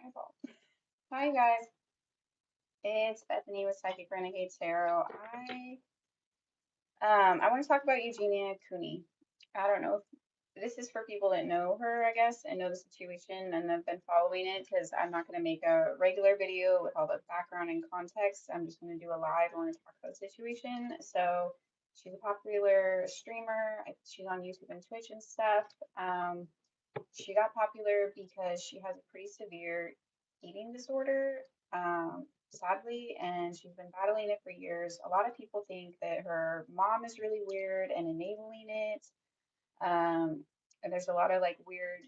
eyeball. Hi guys, it's Bethany with Psychic Renegade Tarot. I want to talk about Eugenia Cooney. I don't know if this is for people that know her, I guess, and know the situation and have been following it because I'm not going to make a regular video with all the background and context. I'm just going to do a live. I want to talk about the situation. So she's a popular streamer. She's on YouTube and Twitch and stuff. She got popular because she has a pretty severe eating disorder, sadly, and she's been battling it for years. A lot of people think that her mom is really weird and enabling it. And there's a lot of like weird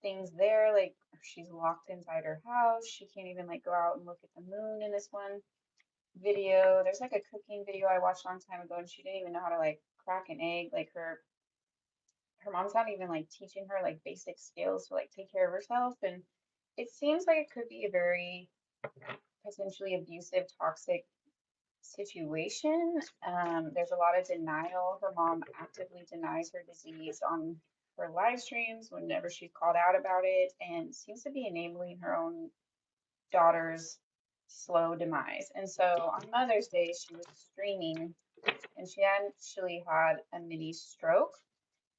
things there, like she's locked inside her house. She can't even like go out and look at the moon in this one video. There's like a cooking video I watched a long time ago, and she didn't even know how to like crack an egg. Like her mom's not even like teaching her like basic skills to like take care of herself. And it seems like it could be a very potentially abusive, toxic situation. There's a lot of denial. Her mom actively denies her disease on her live streams whenever she's called out about it, and seems to be enabling her own daughter's slow demise. And so on Mother's Day, she was streaming and she actually had a mini stroke.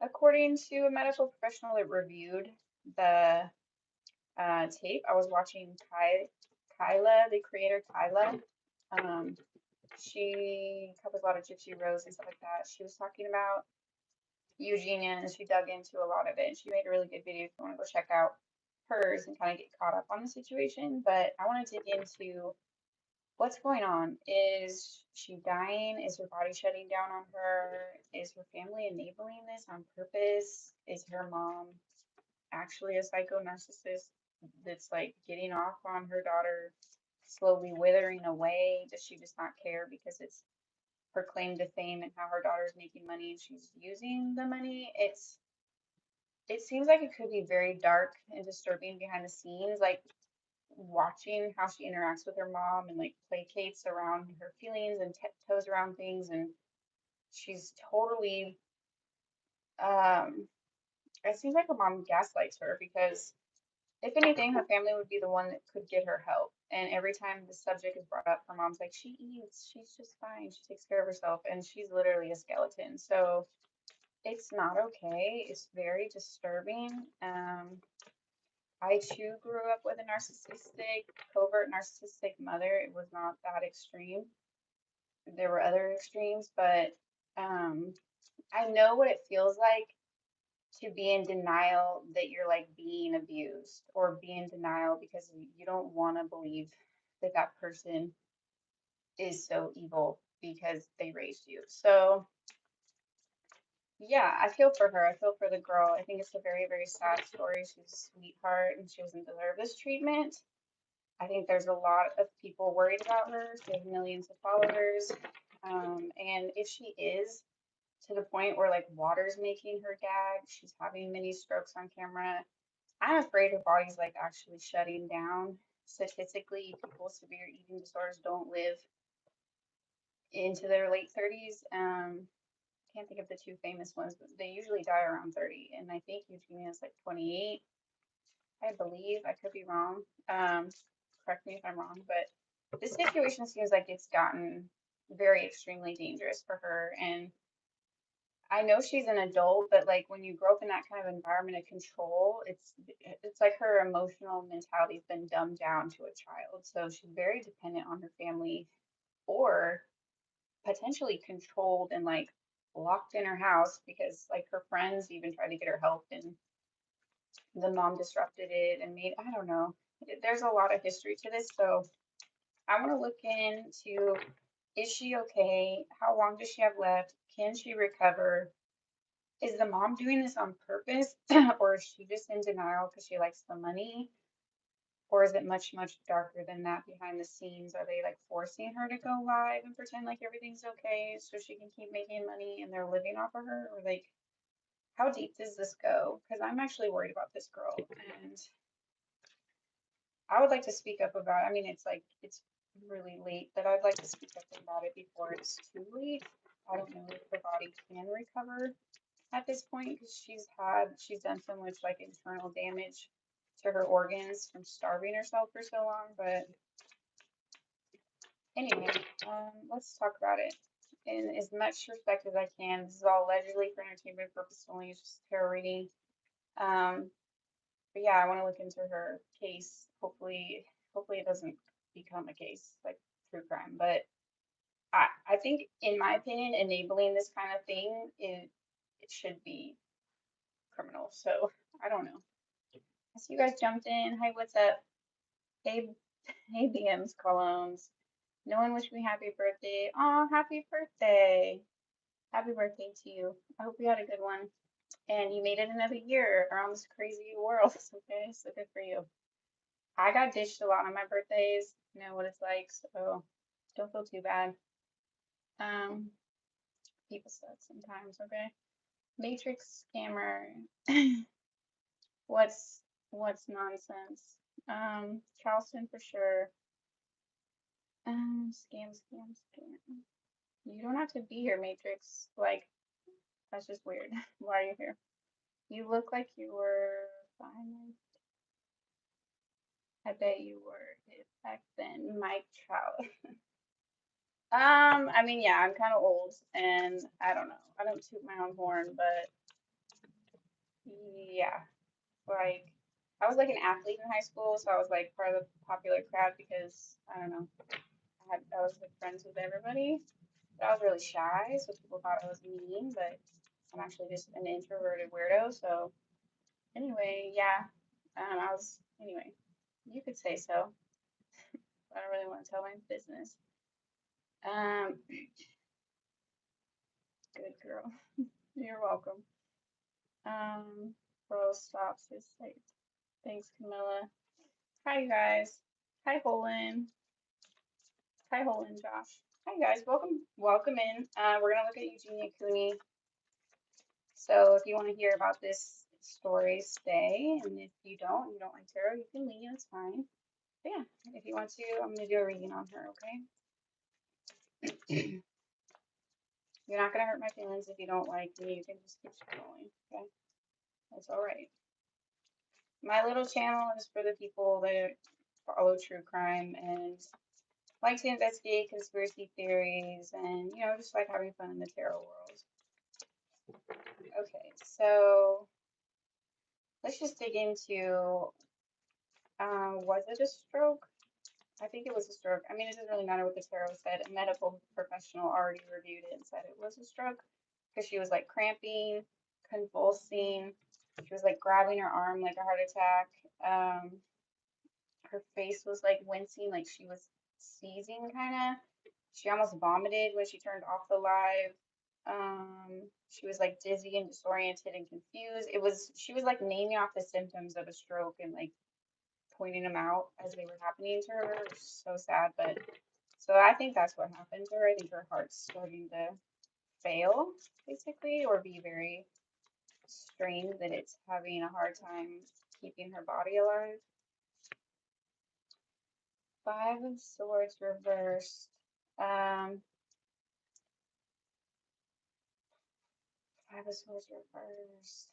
According to a medical professional that reviewed the tape, I was watching Kyla, the creator Kyla. Um, she covers a lot of Gypsy Rose and stuff like that. She was talking about Eugenia and she dug into a lot of it. And she made a really good video if you want to go check out hers and kind of get caught up on the situation. But I want to dig into what's going on. Is she dying? Is her body shutting down on her? Is her family enabling this on purpose? Is her mom actually a psycho narcissist that's like getting off on her daughter slowly withering away? Does she just not care because it's her claim to fame and how her daughter's making money and she's using the money? It seems like it could be very dark and disturbing behind the scenes, like watching how she interacts with her mom and like placates around her feelings and tiptoes around things, and she's totally it seems like her mom gaslights her because if anything, her family would be the one that could get her help. And every time the subject is brought up, her mom's like, she eats, she's just fine, she takes care of herself, and she's literally a skeleton. So it's not okay. It's very disturbing. I too grew up with a narcissistic, covert narcissistic mother. It was not that extreme. There were other extremes, but I know what it feels like to be in denial that you're like being abused, or be in denial because you don't want to believe that that person is so evil because they raised you. So yeah, I feel for her. I feel for the girl. I think it's a very, very sad story. She's a sweetheart and she doesn't deserve this treatment. I think there's a lot of people worried about her. She has millions of followers. And if she is to the point where like water's making her gag, she's having many strokes on camera, I'm afraid her body's like actually shutting down. Statistically, people with severe eating disorders don't live into their late 30s. Can't think of the two famous ones, but they usually die around 30. And I think Eugenia is like 28, I believe. I could be wrong. Correct me if I'm wrong, but this situation seems like it's gotten very extremely dangerous for her. And I know she's an adult, but like when you grow up in that kind of environment of control, it's like her emotional mentality's been dumbed down to a child. So she's very dependent on her family, or potentially controlled and like locked in her house because like her friends even tried to get her help, and the mom disrupted it and made, I don't know. There's a lot of history to this, so I want to look into, is she okay? How long does she have left? Can she recover? Is the mom doing this on purpose or is she just in denial because she likes the money? Or is it much, much darker than that behind the scenes? Are they like forcing her to go live and pretend like everything's okay so she can keep making money and they're living off of her? Or like, how deep does this go? Because I'm actually worried about this girl, and I would like to speak up about, I mean, it's like, it's really late, but I'd like to speak up about it before it's too late. I don't know if her body can recover at this point because she's done so much like internal damage to her organs from starving herself for so long. But anyway, let's talk about it in as much respect as I can. This is all allegedly for entertainment purposes only. It's just tarot reading. But yeah, I want to look into her case. Hopefully it doesn't become a case like true crime. But I think, in my opinion, enabling this kind of thing it should be criminal. So I don't know. I see you guys jumped in. Hi, what's up? Hey, hey, BMs, colognes. No one wish me happy birthday. Aw, happy birthday. Happy birthday to you. I hope you had a good one. And you made it another year around this crazy world. Okay, so good for you. I got ditched a lot on my birthdays. You know what it's like, so don't feel too bad. People suck sometimes, okay? Matrix scammer. What's nonsense? Charleston for sure. Scam. You don't have to be here, Matrix. Like, that's just weird. Why are you here? You look like you were fine. I bet you were it back then. Mike Trout. I mean, yeah, I'm kind of old, and I don't know. I don't toot my own horn, but yeah, like I was like an athlete in high school, so I was like part of the popular crowd because I don't know. I was like friends with everybody, but I was really shy, so people thought I was mean, but I'm actually just an introverted weirdo. So anyway, yeah, anyway. You could say so. I don't really want to tell my business. Um, good girl. You're welcome. Bro stops his site. Thanks, Camilla. Hi, you guys. Hi, Holland. Hi, Holland, Josh. Hi, guys. Welcome in. We're gonna look at Eugenia Cooney. So if you want to hear about this story, stay. And if you don't like tarot, you can leave. It's fine. But yeah, if you want to, I'm gonna do a reading on her. Okay. You're not gonna hurt my feelings if you don't like me. You can just keep scrolling. Okay. That's all right. My little channel is for the people that follow true crime and like to investigate conspiracy theories and, just like having fun in the tarot world. Okay, so let's just dig into, was it a stroke? I think it was a stroke. I mean, it doesn't really matter what the tarot said. A medical professional already reviewed it and said it was a stroke because she was like cramping, convulsing. She was like grabbing her arm like a heart attack. Her face was like wincing, like she was seizing kind of. She almost vomited when she turned off the live. She was like dizzy and disoriented and confused. She was like naming off the symptoms of a stroke and like pointing them out as they were happening to her. It was so sad, but so I think that's what happened to her. I think her heart's starting to fail, basically, or be very strained that it's having a hard time keeping her body alive. Five of Swords reversed. Five of Swords reversed.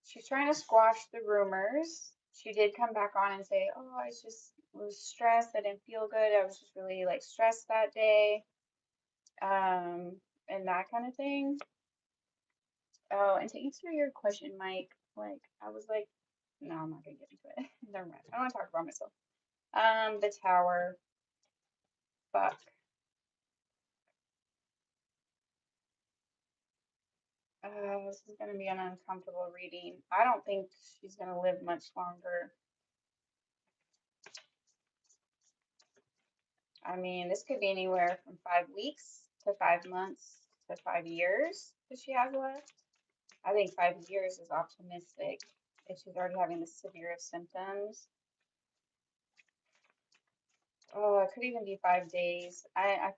She's trying to squash the rumors. She did come back on and say, "Oh, I just was stressed. I didn't feel good. I was just really like stressed that day." And that kind of thing. Oh, and to answer your question, Mike, like I was like, no, I'm not gonna get into it. Never mind. I don't want to talk about myself. The Tower. Fuck. This is gonna be an uncomfortable reading. I don't think she's gonna live much longer. I mean, this could be anywhere from 5 weeks to 5 months to 5 years that she has left. I think 5 years is optimistic if she's already having the severest symptoms. Oh, it could even be 5 days.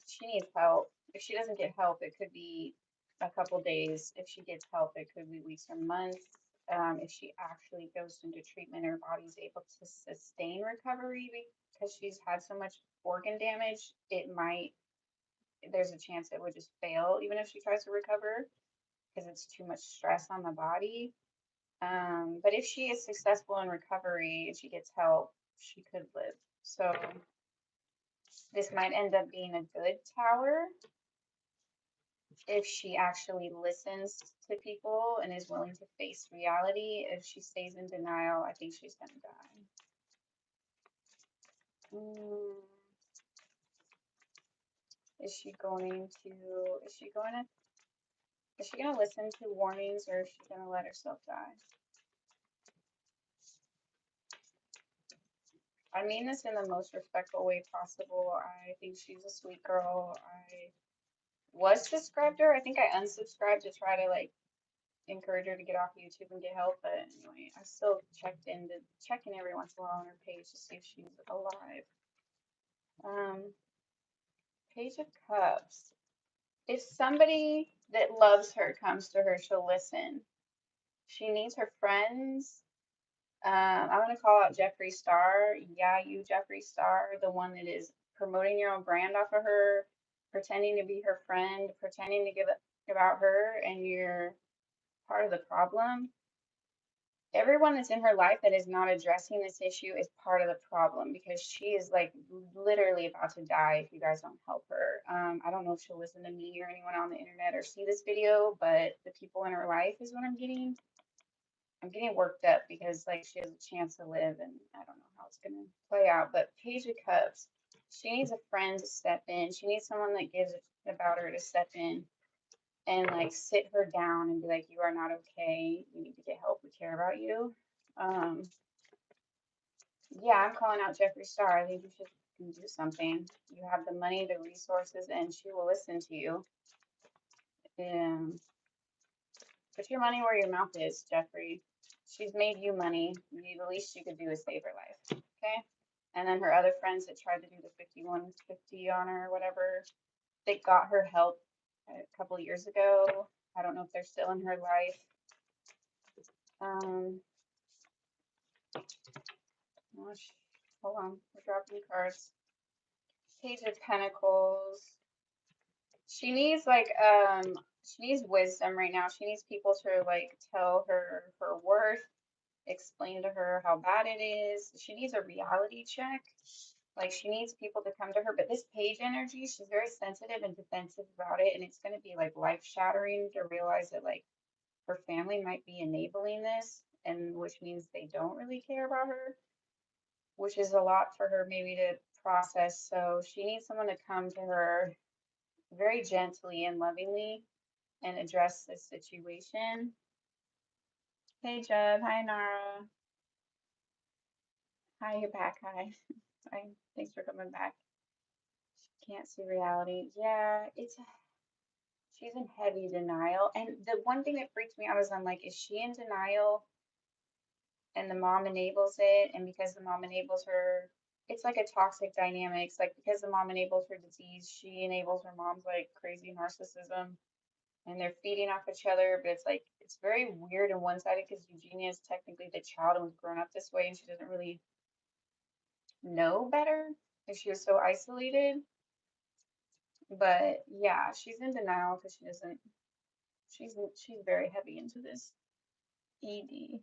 She needs help. If she doesn't get help, it could be a couple days. If she gets help, it could be weeks or months. If she actually goes into treatment, her body's able to sustain recovery because she's had so much organ damage. There's a chance it would just fail even if she tries to recover because it's too much stress on the body. But if she is successful in recovery and she gets help, she could live. So this might end up being a good tower if she actually listens to people and is willing to face reality. If she stays in denial, I think she's gonna die. Is she going to, is she going to, is she going to listen to warnings, or is she going to let herself die? I mean this in the most respectful way possible. I think she's a sweet girl. I was subscribed to her. I think I unsubscribed to try to like encourage her to get off YouTube and get help. But anyway, I still check in every once in a while on her page to see if she's alive. Page of Cups. If somebody that loves her comes to her, she'll listen. She needs her friends. I'm going to call out Jeffree Star. Yeah, you, Jeffree Star, the one that is promoting your own brand off of her, pretending to be her friend, pretending to give about her, and you're part of the problem. Everyone that's in her life that is not addressing this issue is part of the problem, because she is like literally about to die if you guys don't help her. I don't know if she'll listen to me or anyone on the internet or see this video, but the people in her life is what I'm getting. I'm getting worked up because like she has a chance to live, and I don't know how it's gonna play out. But Page of Cups, she needs a friend to step in. She needs someone that gives about her to step in and like sit her down and be like, you are not okay. You need to get help. We care about you. Yeah, I'm calling out Jeffree Star. I think you should do something. You have the money, the resources, and she will listen to you. Put your money where your mouth is, Jeffree. She's made you money. The least you could do is save her life. Okay? And then her other friends that tried to do the 5150 on her or whatever, they got her help a couple years ago. I don't know if they're still in her life. Hold on, we're dropping cards. Page of Pentacles. She needs like she needs wisdom right now. She needs people to like tell her her worth, explain to her how bad it is. She needs a reality check. Like she needs people to come to her. But this page energy, she's very sensitive and defensive about it, and it's going to be like life shattering to realize that like her family might be enabling this, and which means they don't really care about her, which is a lot for her maybe to process. So she needs someone to come to her very gently and lovingly and address this situation. Hey Jeb, hi Nara. Hi, you're back. Hi. Hi. Thanks for coming back. Can't see reality. Yeah, she's in heavy denial. And the one thing that freaks me out is I'm like, is she in denial and the mom enables it? And because the mom enables her, it's like a toxic dynamics. Like because the mom enables her disease, she enables her mom's like crazy narcissism, and they're feeding off each other. But it's like it's very weird and one-sided because Eugenia is technically the child and was grown up this way, and she doesn't really know better because she was so isolated. But yeah, she's in denial because she doesn't. She's very heavy into this ED.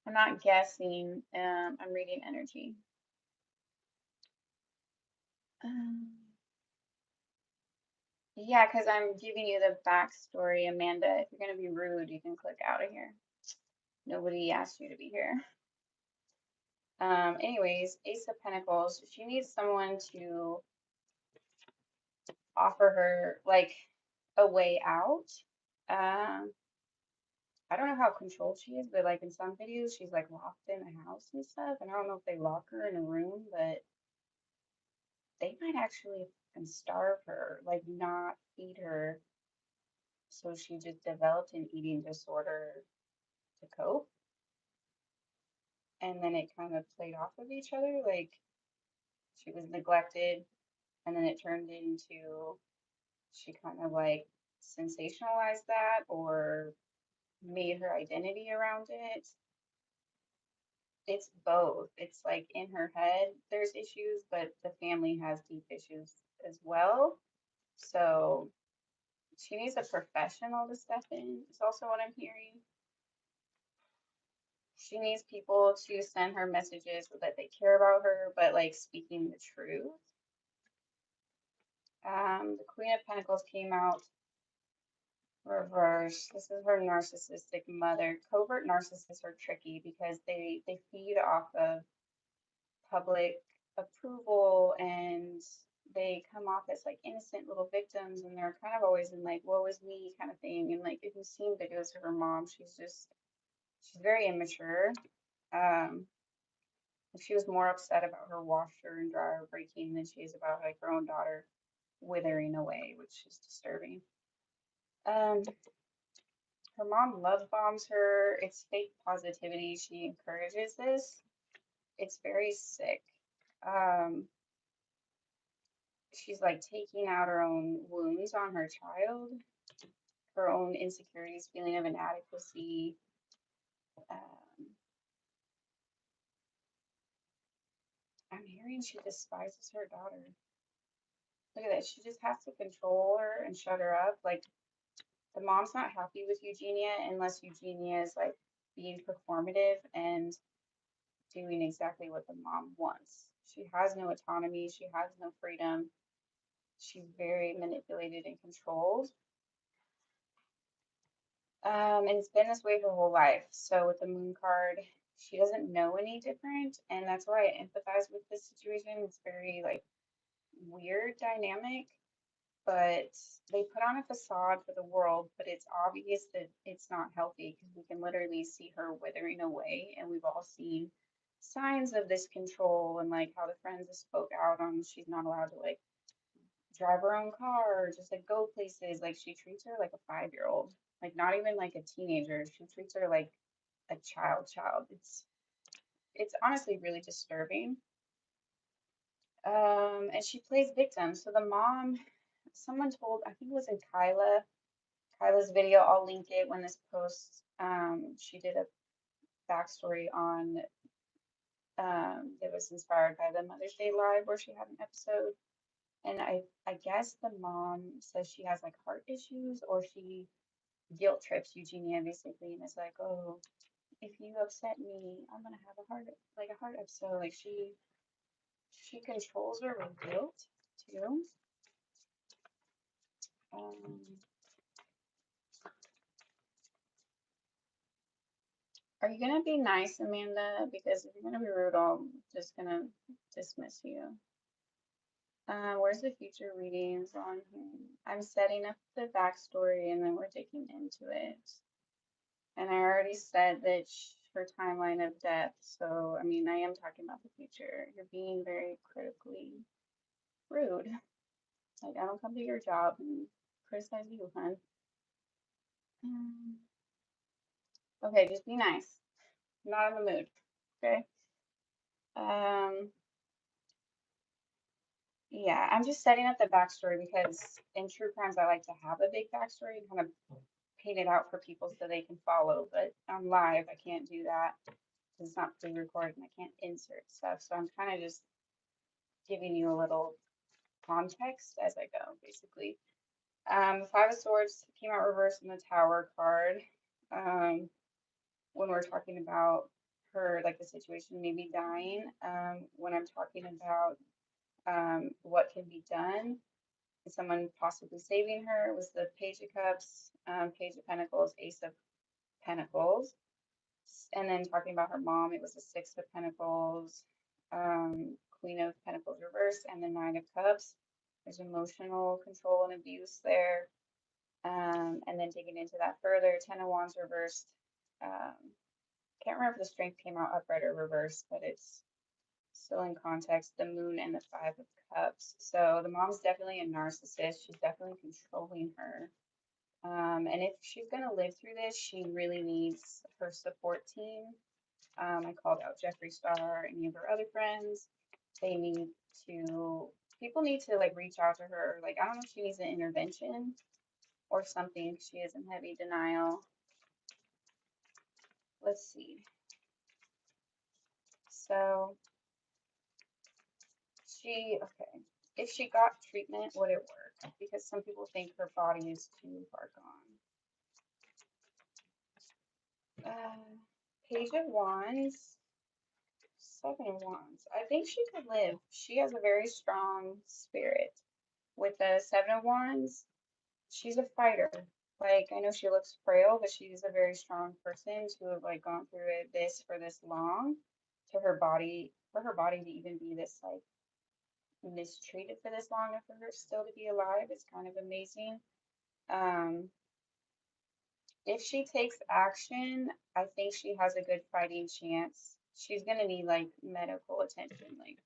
I'm not guessing. I'm reading energy. Yeah, because I'm giving you the backstory, Amanda. If you're gonna be rude, you can click out of here. Nobody asked you to be here. Anyways, Ace of Pentacles. She needs someone to offer her like a way out. I don't know how controlled she is, but like in some videos, she's like locked in the house and stuff. And I don't know if they lock her in a room, but they might actually starve her, like not feed her. So she just developed an eating disorder to cope. And then it kind of played off of each other. Like she was neglected, and then it turned into she kind of like sensationalized that or made her identity around it. It's both. It's like in her head there's issues, but the family has deep issues as well. So She needs a professional to step in, is also what I'm hearing. She needs people to send her messages that they care about her, but like speaking the truth. The Queen of Pentacles came out reverse. This is her narcissistic mother. Covert narcissists are tricky because they feed off of public approval, and they come off as like innocent little victims, and they're kind of always in like woe is me kind of thing. And like if you've seen videos of her mom, she's very immature. She was more upset about her washer and dryer breaking than she is about like her own daughter withering away, which is disturbing. Her mom love bombs her. It's fake positivity. She encourages this. It's very sick. She's like taking out her own wounds on her child, her own insecurities, feeling of inadequacy. I'm hearing she despises her daughter. Look at that. She just has to control her and shut her up. Like, the mom's not happy with Eugenia unless Eugenia is like being performative and doing exactly what the mom wants. She has no autonomy. She has no freedom. She's very manipulated and controlled. And it's been this way her whole life. So with the moon card, she doesn't know any different. And that's why I empathize with this situation. It's very like weird dynamic, but they put on a facade for the world, but it's obvious that it's not healthy because we can literally see her withering away. And we've all seen signs of this control and like how the friends have spoke out on she's not allowed to like drive her own car or just like go places. Like she treats her like a 5-year-old, like not even like a teenager. She treats her like a child. It's honestly really disturbing. And she plays victim. So the mom, someone told, I think it was in Kyla's video. I'll link it when this posts. She did a backstory on it was inspired by the Mother's Day Live where she had an episode. And I guess the mom says she has like heart issues, or she guilt trips Eugenia basically, and is like, oh, if you upset me, I'm gonna have a heart episode. Like she controls her with guilt too. Are you gonna be nice, Amanda? Because if you're gonna be rude, I'm just gonna dismiss you. Where's the future readings on here? I'm setting up the backstory and then we're digging into it. And I already said that her timeline of death. So, I mean, I am talking about the future. You're being very critically rude. Like, I don't come to your job and criticize you, hun. Okay, just be nice. I'm not in the mood. Okay. Yeah, I'm just setting up the backstory because in true crimes I like to have a big backstory and kind of paint it out for people so they can follow. But on live, I can't do that because it's not pre-recorded and I can't insert stuff. So I'm kind of just giving you a little context as I go, basically. Five of Swords came out reversed in the Tower card. When we're talking about her, like the situation maybe dying. When I'm talking about what can be done, someone possibly saving her, was the Page of Cups, Page of Pentacles, Ace of Pentacles. And then talking about her mom, it was the Six of Pentacles, Queen of Pentacles reversed, and the Nine of Cups. There's emotional control and abuse there. And then digging into that further, Ten of Wands reversed. Can't remember if the Strength came out upright or reversed, but it's still in context, the Moon and the Five of Cups. So the mom's definitely a narcissist. She's definitely controlling her. And if she's going to live through this, she really needs her support team. I called out Jeffree Star and any of her other friends. People need to like reach out to her. Like, I don't know if she needs an intervention or something. She is in heavy denial. Let's see. So okay. If she got treatment, would it work? because some people think her body is too far gone. Page of Wands, Seven of Wands. I think she could live. She has a very strong spirit. With the Seven of Wands, she's a fighter. Like, I know she looks frail, but she's a very strong person to have like gone through this for this long, to her body, for her body to even be this like mistreated for this long, and for her still to be alive is kind of amazing. Um, if she takes action, I think she has a good fighting chance. She's gonna need like medical attention. Like,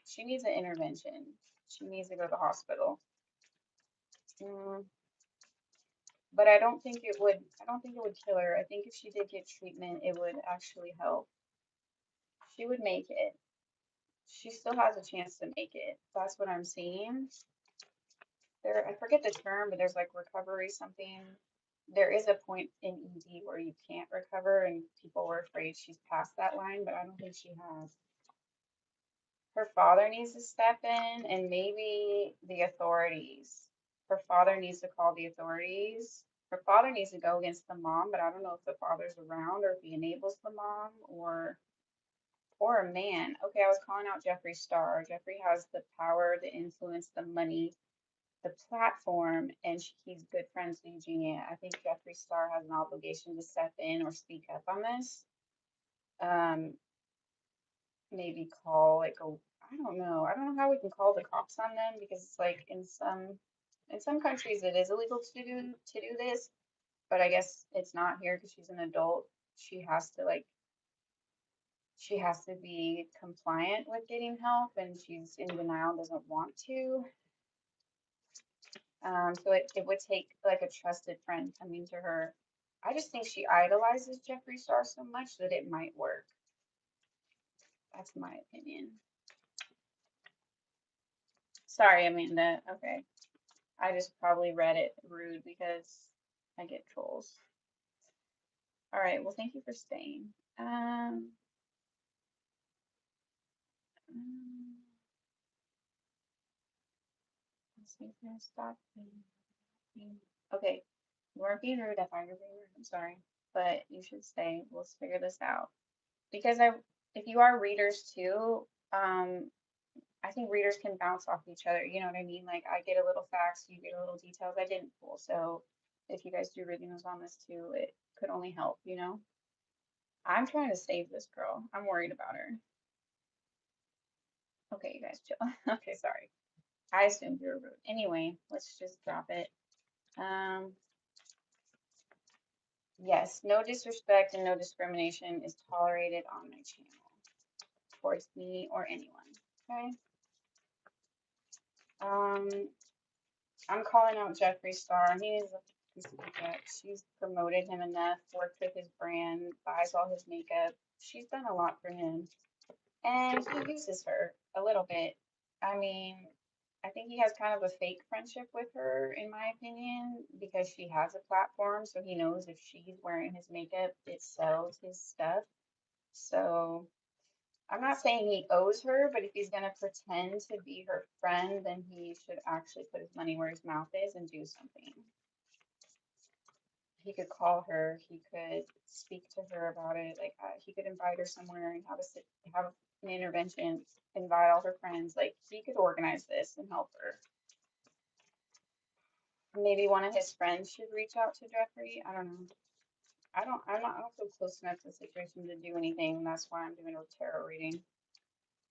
she needs an intervention. She needs to go to the hospital. Mm, but I don't think it would. I don't think it would kill her. I think if she did get treatment, it would actually help. She would make it. She still has a chance to make it. That's what I'm seeing. There, I forget the term, but there's like recovery something. There is a point in ED where you can't recover, and people were afraid she's past that line, but I don't think she has. Her father needs to step in, and maybe the authorities. Her father needs to call the authorities. Her father needs to go against the mom, but I don't know if the father's around or if he enables the mom or a man. Okay, I was calling out Jeffree Star. Jeffree has the power, the influence, the money, the platform, and he's good friends with Eugenia. I think Jeffree Star has an obligation to step in or speak up on this. Maybe call like a, I don't know. I don't know how we can call the cops on them, because it's like in some countries it is illegal to do this, but I guess it's not here because she's an adult. She has to like she has to be compliant with getting help, and she's in denial, doesn't want to. So it would take like a trusted friend coming to her. I just think she idolizes Jeffree Star so much that it might work. That's my opinion. Sorry, Amanda. Okay. I just probably read it rude because I get trolls. All right. Well, thank you for staying. Let's see if I stop. Okay. You weren't being rude. I thought you were being rude. I'm sorry, but you should stay. Let's figure this out. Because if you are readers too, I think readers can bounce off each other. You know what I mean? Like, I get a little facts, you get a little details I didn't pull. So if you guys do readings on this too, it could only help, you know? I'm trying to save this girl. I'm worried about her. Okay, you guys chill. Okay, sorry. I assumed you were rude. Anyway, let's just drop it. Yes, no disrespect and no discrimination is tolerated on my channel towards me or anyone. Okay. I'm calling out Jeffree Star. He is a piece of shit. She's promoted him enough, worked with his brand, buys all his makeup. She's done a lot for him. And he uses her a little bit. I mean, I think he has kind of a fake friendship with her, in my opinion, because she has a platform. So he knows if she's wearing his makeup, it sells his stuff. So I'm not saying he owes her, but if he's going to pretend to be her friend, then he should actually put his money where his mouth is and do something. He could call her, he could speak to her about it, like he could invite her somewhere and have an intervention, invite all her friends. Like, he could organize this and help her. Maybe one of his friends should reach out to Jeffree. I don't know. I don't feel close enough to the situation to do anything. That's why I'm doing a tarot reading.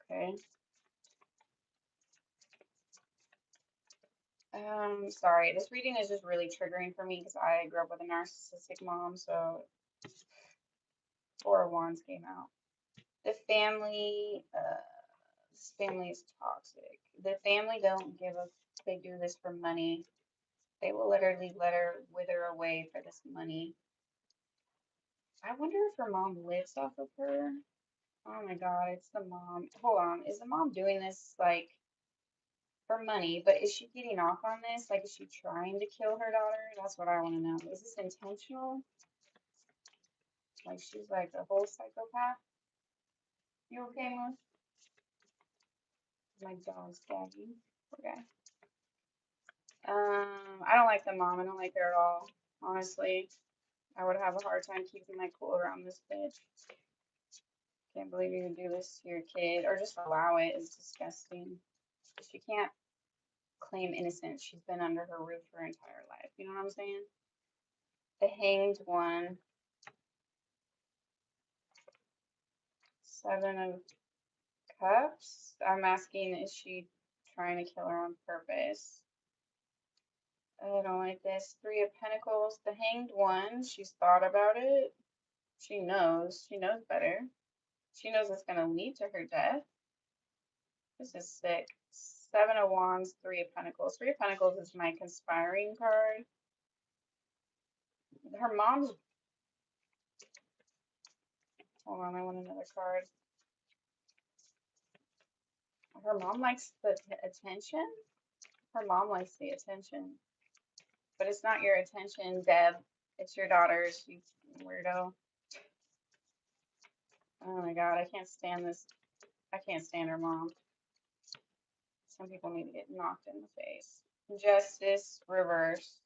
Okay. Sorry, this reading is just really triggering for me because I grew up with a narcissistic mom, so Four of Wands came out. The family, this family is toxic. The family don't give a, they do this for money. They will literally let her wither away for this money. I wonder if her mom lives off of her. Oh my God, it's the mom. Hold on, is the mom doing this like for money? But is she getting off on this? Like, is she trying to kill her daughter? That's what I want to know. Is this intentional? Like, she's like a whole psychopath. You okay, Moose? My dog's gagging. Okay. I don't like the mom. I don't like her at all. Honestly, I would have a hard time keeping my cool around this bitch. Can't believe you would do this to your kid or just allow it. It's disgusting. She can't claim innocence. She's been under her roof her entire life. You know what I'm saying? The Hanged One. Seven of Cups. I'm asking, is she trying to kill her on purpose? I don't like this. Three of Pentacles. The Hanged One. She's thought about it. She knows. She knows better. She knows it's going to lead to her death. This is sick. Seven of Wands, Three of Pentacles. Three of Pentacles is my conspiring card. Her mom's... Hold on, I want another card. Her mom likes the attention? Her mom likes the attention. But it's not your attention, Deb. It's your daughter's, you weirdo. Oh my god, I can't stand this. I can't stand her mom. Some people need to get knocked in the face. Justice reversed.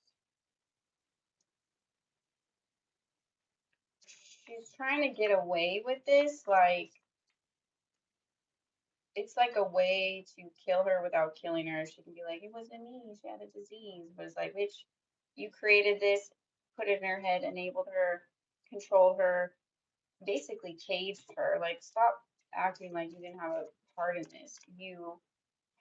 She's trying to get away with this, like, it's like a way to kill her without killing her. She can be like, it wasn't me, she had a disease. But it's like, bitch, you created this, put it in her head, enabled her, controlled her, basically caged her. Like, stop acting like you didn't have a part in this. You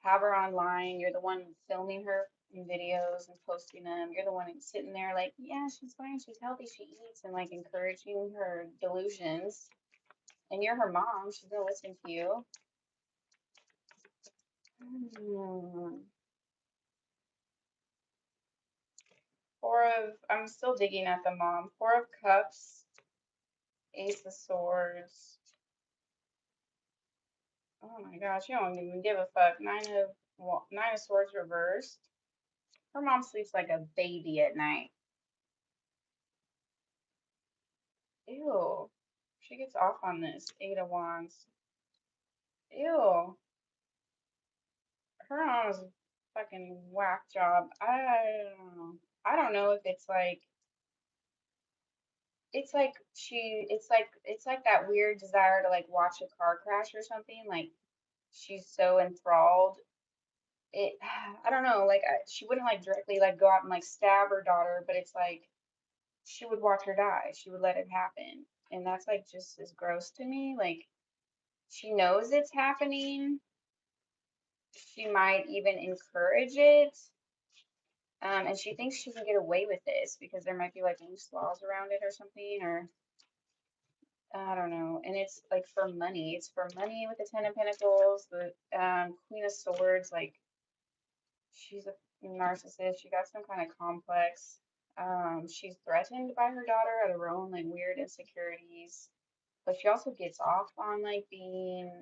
have her online. You're the one filming her in videos and posting them. You're the one sitting there like, yeah, she's fine, she's healthy, she eats, and like encouraging her delusions. And you're her mom. She's gonna listen to you. I'm still digging at the mom. Four of Cups, Ace of Swords. Oh my gosh, you don't even give a fuck. Nine of Swords reversed. Her mom sleeps like a baby at night. Ew. She gets off on this. Eight of Wands. Ew. Her mom is a fucking whack job. I don't know. I don't know if it's like that weird desire to like watch a car crash or something. Like she's so enthralled. It I don't know, like she wouldn't like directly like go out and like stab her daughter, but it's like she would watch her die. She would let it happen. And that's like just as gross to me. Like she knows it's happening. She might even encourage it. And she thinks she can get away with this because there might be like loose laws around it or something, or I don't know. And it's like for money. It's for money with the Ten of Pentacles, the Queen of Swords. Like she's a narcissist. She got some kind of complex. She's threatened by her daughter out of her own like weird insecurities, but she also gets off on like being.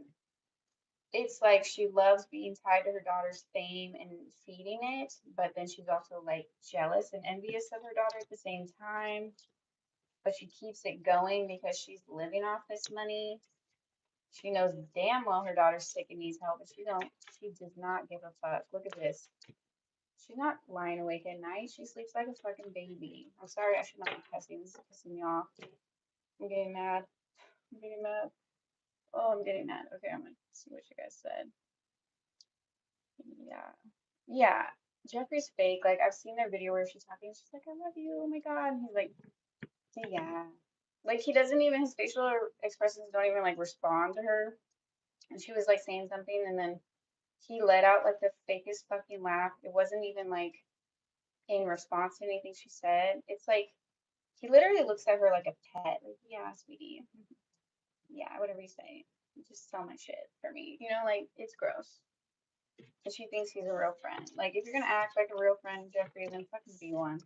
It's like she loves being tied to her daughter's fame and feeding it, but then she's also like jealous and envious of her daughter at the same time. But she keeps it going because she's living off this money. She knows damn well her daughter's sick and needs help, but she does not give a fuck. Look at this. She's not lying awake at night. She sleeps like a fucking baby. I'm sorry, I should not be cussing. This is pissing me off. I'm getting mad. I'm getting mad. Oh, I'm getting mad. Okay, I'm gonna see what you guys said. Yeah. Yeah. Jeffrey's fake. Like I've seen their video where she's talking, she's like, I love you, oh my god. And he's like, yeah. Like he doesn't even his facial expressions don't even like respond to her. And she was like saying something and then he let out like the fakest fucking laugh. It wasn't even like in response to anything she said. It's like he literally looks at her like a pet. Like, yeah, sweetie. Yeah, whatever you say. You just sell my shit for me. You know, like it's gross. And she thinks he's a real friend. Like if you're gonna act like a real friend, Jeffrey, then fucking be one.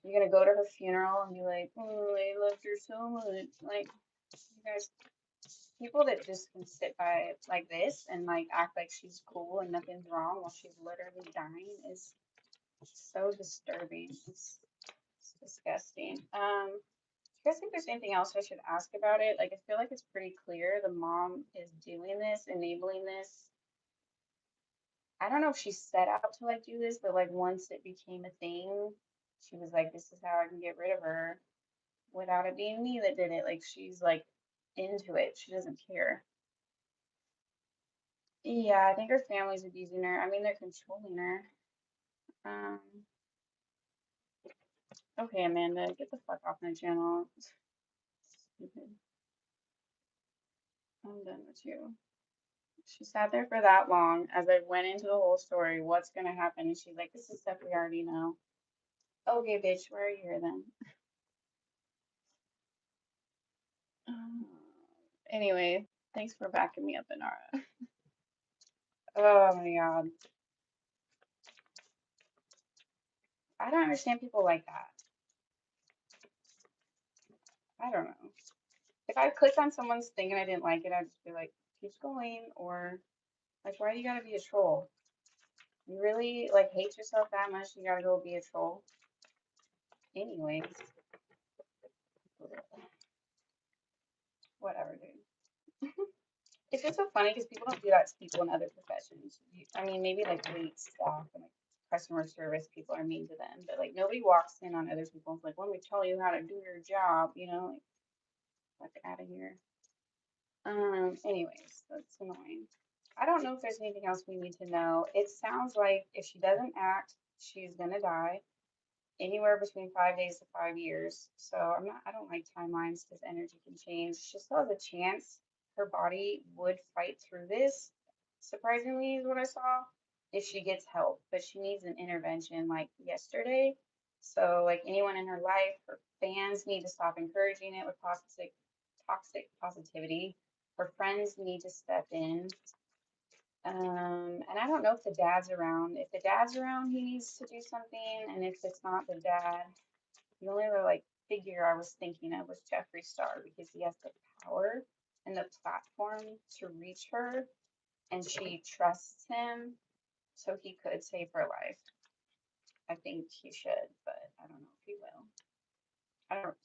You're gonna go to her funeral and be like, oh, I loved her so much. Like you guys people that just can sit by it like this and like act like she's cool and nothing's wrong while she's literally dying is so disturbing. It's disgusting. Do you guys think there's anything else I should ask about it? Like I feel like it's pretty clear the mom is doing this, enabling this. I don't know if she set out to like do this, but like once it became a thing, she was like, this is how I can get rid of her without it being me that did it. Like she's like into it. She doesn't care. Yeah, I think her family's abusing her. I mean, they're controlling her. Um, okay, Amanda, get the fuck off my channel. Stupid. I'm done with you. She sat there for that long as I went into the whole story. What's gonna happen? And she's like, this is stuff we already know. Okay, bitch, why are you here then? Um, anyway, thanks for backing me up, Manara. Oh my god. I don't understand people like that. I don't know. If I clicked on someone's thing and I didn't like it, I'd just be like, keep going, or like, why do you gotta be a troll? You really like hate yourself that much, you gotta go be a troll? Anyways, whatever, dude. It's just so funny because people don't do that to people in other professions. I mean, maybe like wait staff and like customer service people are mean to them, but like nobody walks in on other people and is like, let me tell you how to do your job, you know, like out of here. Anyways, that's annoying. I don't know if there's anything else we need to know. It sounds like if she doesn't act, she's gonna die anywhere between 5 days to 5 years. So I don't like timelines because energy can change. She still has a chance. Her body would fight through this, surprisingly, is what I saw, if she gets help. But she needs an intervention like yesterday. So like anyone in her life, her fans need to stop encouraging it with toxic positivity. Her friends need to step in. And I don't know if the dad's around. If the dad's around, he needs to do something. And if it's not the dad, the only other like figure I was thinking of was Jeffree Star because he has the power and the platform to reach her, and she trusts him, so he could save her life. I think he should, but I don't know if he will. I don't.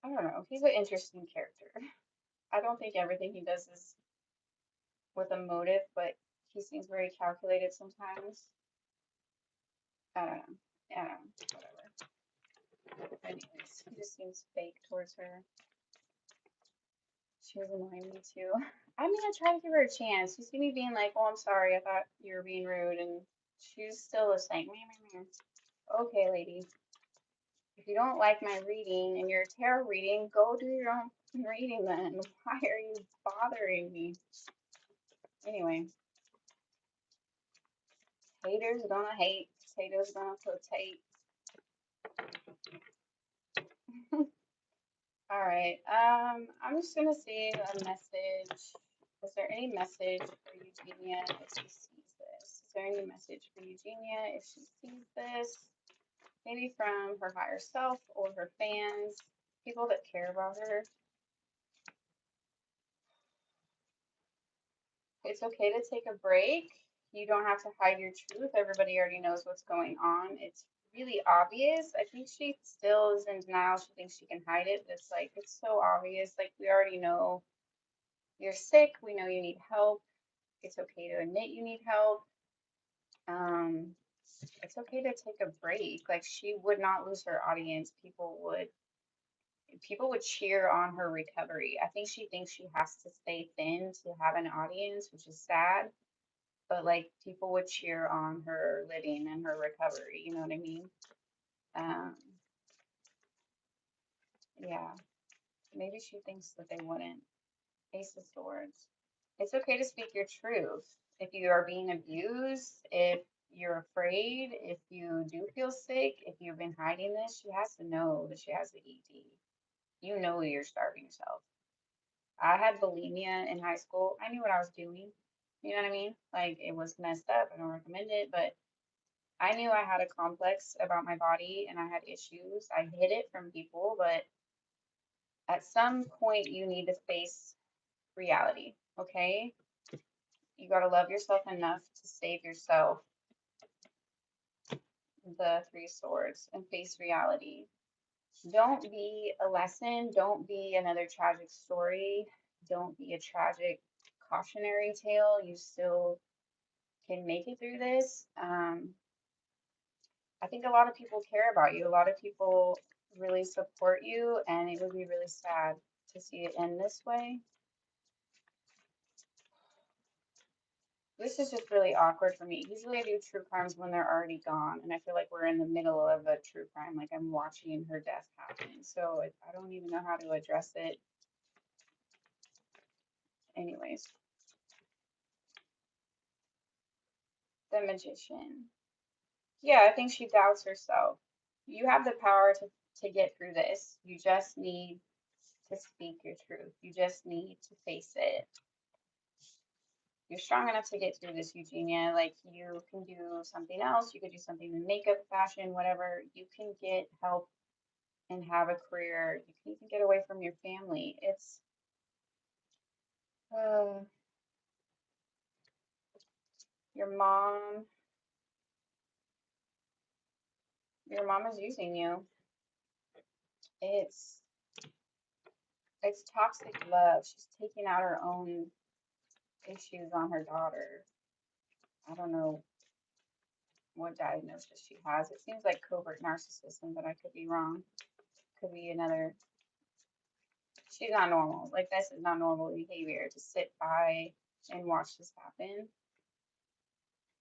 I don't know. He's an interesting character. I don't think everything he does is with a motive, but he seems very calculated sometimes. I don't know. I don't know. Whatever. Anyways, he just seems fake towards her. She was annoying me too. I mean, I try to give her a chance. You see me being like, "Oh, I'm sorry. I thought you were being rude," and she's still just like, "Meh, meh, meh." Okay, lady. If you don't like my reading and your tarot reading, go do your own reading then. Why are you bothering me? Anyway, haters gonna hate. Potatoes gonna potate. All right. I'm just gonna see a message. Is there any message for Eugenia if she sees this? Is there any message for Eugenia if she sees this? Maybe from her higher self or her fans, people that care about her. It's okay to take a break. You don't have to hide your truth. Everybody already knows what's going on. It's really obvious. I think she still is in denial. She thinks she can hide it. It's like, it's so obvious. Like, we already know you're sick. We know you need help. It's okay to admit you need help. Um, it's okay to take a break. Like, she would not lose her audience. People would cheer on her recovery. I think she thinks she has to stay thin to have an audience, which is sad. But like people would cheer on her living and her recovery. You know what I mean? Um, yeah. Maybe she thinks that they wouldn't. Ace of Swords. It's okay to speak your truth. If you are being abused, if you're afraid, if you do feel sick, if you've been hiding this, she has to know that she has the ED. You know you're starving yourself. I had bulimia in high school. I knew what I was doing. You know what I mean? Like it was messed up. I don't recommend it, but I knew I had a complex about my body and I had issues. I hid it from people, but at some point you need to face reality, okay? You got to love yourself enough to save yourself, the Three of Swords, and face reality. Don't be a lesson. Don't be another tragic story. Don't be a tragic cautionary tale. You still can make it through this. I think a lot of people care about you. A lot of people really support you, and it would be really sad to see it end this way. This is just really awkward for me. Usually I do true crimes when they're already gone, and I feel like we're in the middle of a true crime, like I'm watching her death happen. So I don't even know how to address it. Anyways, the Magician. Yeah, I think she doubts herself. You have the power to get through this. You just need to speak your truth. You just need to face it. You're strong enough to get through this, Eugenia. Like, you can do something else. You could do something in makeup, fashion, whatever. You can get help and have a career. You can even get away from your family. It's uh, your mom. Your mom is using you. It's it's toxic love. She's taking out her own issues on her daughter. I don't know what diagnosis she has. It seems like covert narcissism, but I could be wrong. Could be another. She's not normal. Like, this is not normal behavior to sit by and watch this happen.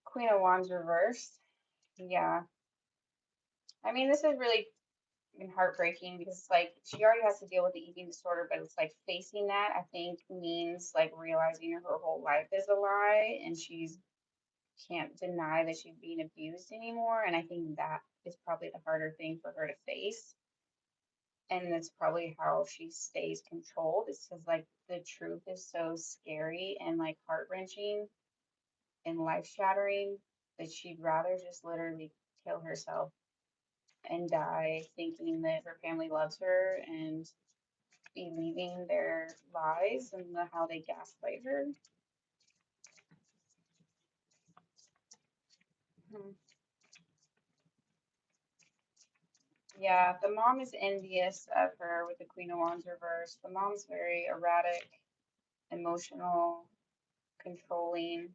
Queen of Wands reversed. Yeah. I mean, this is really heartbreaking because it's like she already has to deal with the eating disorder, but it's like facing that, I think, means like realizing her whole life is a lie and she's can't deny that she's being abused anymore. And I think that is probably the harder thing for her to face. And that's probably how she stays controlled. It's because like the truth is so scary and like heart-wrenching and life-shattering that she'd rather just literally kill herself and die thinking that her family loves her and believing their lies and how they gaslight her. Hmm. Yeah, the mom is envious of her with the Queen of Wands reversed. The mom's very erratic, emotional, controlling.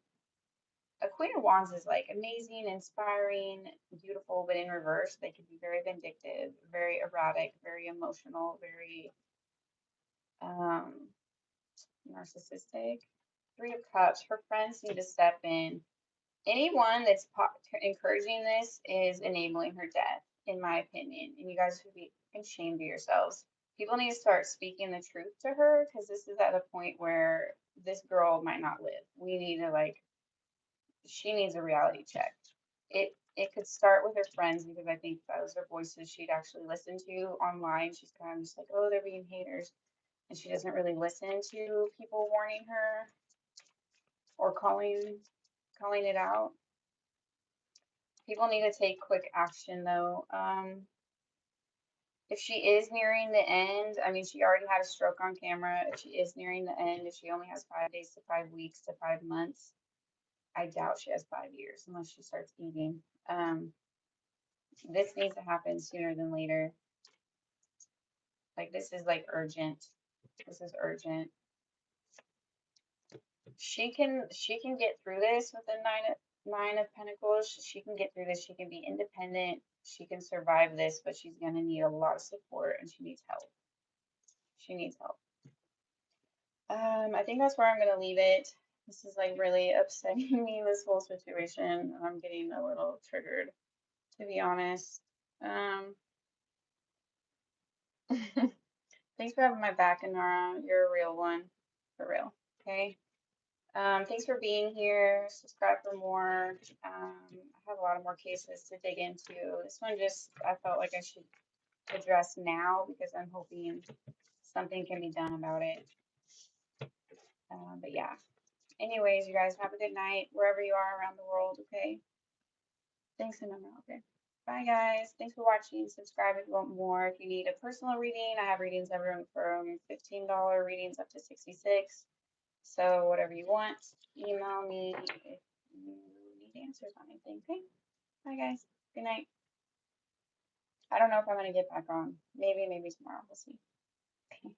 A Queen of Wands is like amazing, inspiring, beautiful, but in reverse, they can be very vindictive, very erratic, very emotional, very um, narcissistic. Three of Cups. Her friends need to step in. Anyone that's encouraging this is enabling her death, in my opinion. And you guys should be ashamed of yourselves. People need to start speaking the truth to her because this is at a point where this girl might not live. We need to like, she needs a reality check. It could start with her friends because I think those are voices she'd actually listen to online. She's kind of just like, oh, they're being haters, and she doesn't really listen to people warning her or calling it out. People need to take quick action though. If she is nearing the end, I mean, she already had a stroke on camera. If she is nearing the end, if she only has 5 days to 5 weeks to 5 months, I doubt she has 5 years unless she starts eating. This needs to happen sooner than later. Like, this is like urgent. This is urgent. She can get through this with the nine of Pentacles. She can get through this. She can be independent. She can survive this, but she's gonna need a lot of support and she needs help. She needs help. I think that's where I'm gonna leave it. This is like really upsetting me, this whole situation. I'm getting a little triggered, to be honest. Thanks for having my back, Manara. You're a real one, for real. Okay. Thanks for being here. Subscribe for more. I have a lot of more cases to dig into. This one just, I felt like I should address now because I'm hoping something can be done about it. But yeah. Anyways, you guys have a good night wherever you are around the world, okay? Thanks, Anona. Okay. Bye, guys. Thanks for watching. Subscribe if you want more. If you need a personal reading, I have readings everyone from $15 readings up to 66. So whatever you want, email me if you need answers on anything. Okay. Bye, guys. Good night. I don't know if I'm gonna get back on. Maybe tomorrow. We'll see. Okay.